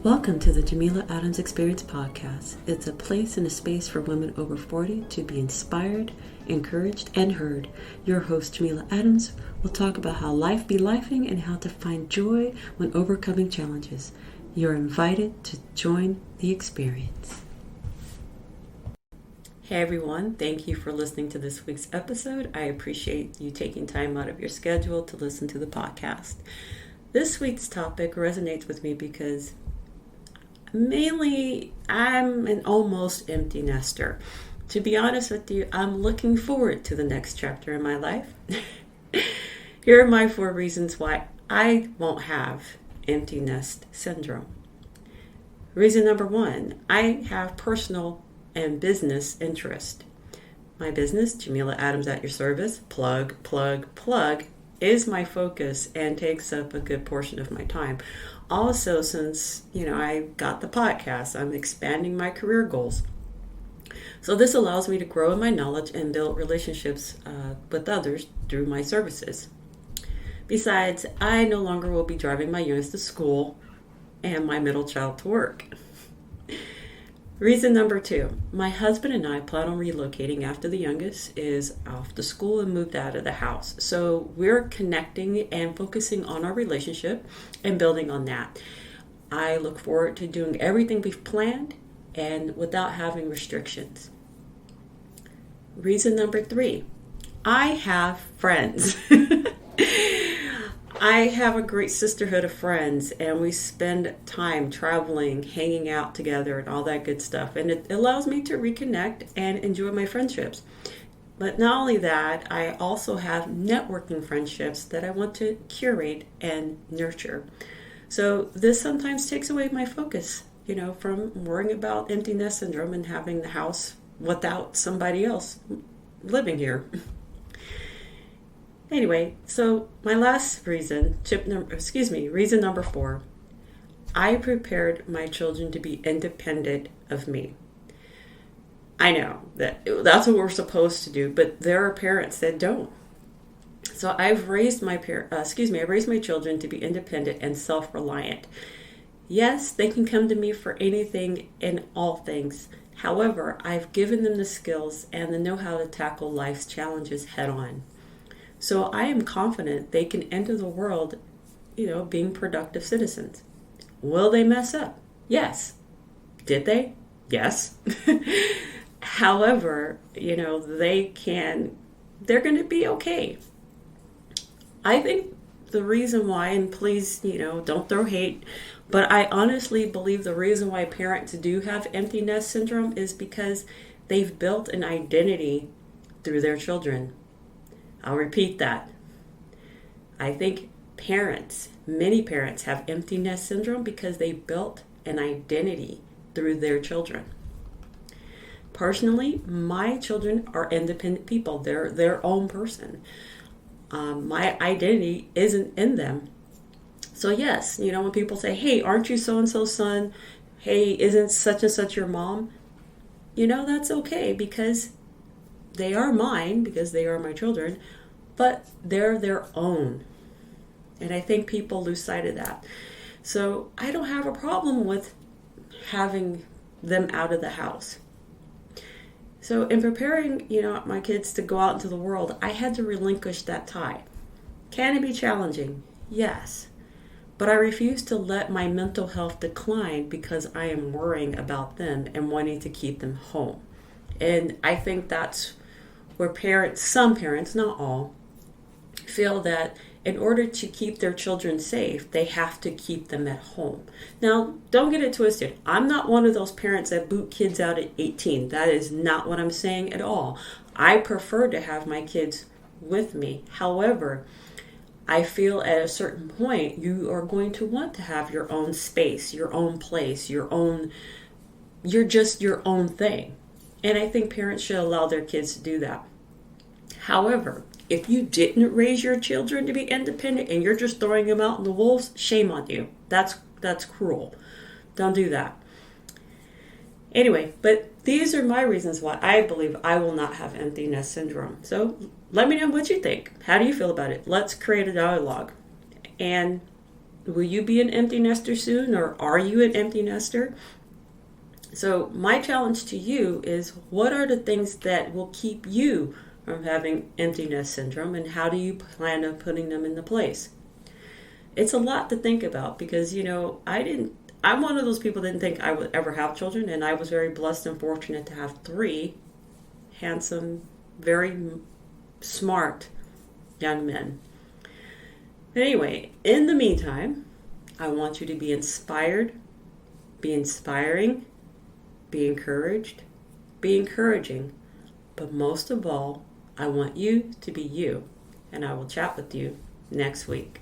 Welcome to the Jameela Adams Experience podcast. It's a place and a space for women over 40 to be inspired, encouraged, and heard. Your host, Jameela Adams, will talk about how life be lifing and how to find joy when overcoming challenges. You're invited to join the experience. Hey everyone, thank you for listening to this week's episode. I appreciate you taking time out of your schedule to listen to the podcast. This week's topic resonates with me because mainly, I'm an almost empty nester. To be honest with you, I'm looking forward to the next chapter in my life. Here are my 4 reasons why I won't have empty nest syndrome. Reason number 1, I have personal and business interest. My business, Jameela Adams at your service, plug, is my focus and takes up a good portion of my time. Also, since, I got the podcast, I'm expanding my career goals. So this allows me to grow in my knowledge and build relationships with others through my services. Besides, I no longer will be driving my youngest to school and my middle child to work. Reason number 2, my husband and I plan on relocating after the youngest is off to school and moved out of the house. So we're connecting and focusing on our relationship and building on that. I look forward to doing everything we've planned and without having restrictions. Reason number 3, I have friends. I have a great sisterhood of friends, and we spend time traveling, hanging out together, and all that good stuff. And it allows me to reconnect and enjoy my friendships. But not only that, I also have networking friendships that I want to curate and nurture. So this sometimes takes away my focus, from worrying about empty nest syndrome and having the house without somebody else living here. Anyway, so my last reason, reason number 4, I prepared my children to be independent of me. I know that's what we're supposed to do, but there are parents that don't. So I've raised my children to be independent and self-reliant. Yes, they can come to me for anything and all things. However, I've given them the skills and the know-how to tackle life's challenges head on. So I am confident they can enter the world, being productive citizens. Will they mess up? Yes. Did they? Yes. However, they're going to be okay. I think the reason why, and please, don't throw hate, but I honestly believe the reason why parents do have empty nest syndrome is because they've built an identity through their children. I'll repeat that. I think many parents have empty nest syndrome because they built an identity through their children. Personally, my children are independent people. They're their own person. My identity isn't in them. So yes, when people say, hey, aren't you so-and-so's son? Hey, isn't such and such your mom? That's okay because they are mine because they are my children, but they're their own. And I think people lose sight of that. So I don't have a problem with having them out of the house. So in preparing, my kids to go out into the world, I had to relinquish that tie. Can it be challenging? Yes. But I refuse to let my mental health decline because I am worrying about them and wanting to keep them home. And I think that's where some parents, not all, feel that in order to keep their children safe, they have to keep them at home. Now, don't get it twisted. I'm not one of those parents that boot kids out at 18. That is not what I'm saying at all. I prefer to have my kids with me. However, I feel at a certain point, you are going to want to have your own space, your own place, you're just your own thing. And I think parents should allow their kids to do that. However, if you didn't raise your children to be independent and you're just throwing them out in the wolves, shame on you. That's cruel. Don't do that. Anyway, but these are my reasons why I believe I will not have empty nest syndrome. So let me know what you think. How do you feel about it? Let's create a dialogue. And Will you be an empty nester soon, or are you an empty nester? So my challenge to you is, what are the things that will keep you from having empty nest syndrome, and how do you plan on putting them into place? It's a lot to think about because, I'm one of those people that didn't think I would ever have children, and I was very blessed and fortunate to have three handsome, very smart young men. But anyway, in the meantime, I want you to be inspired, be inspiring, be encouraged, be encouraging. But most of all, I want you to be you. And I will chat with you next week.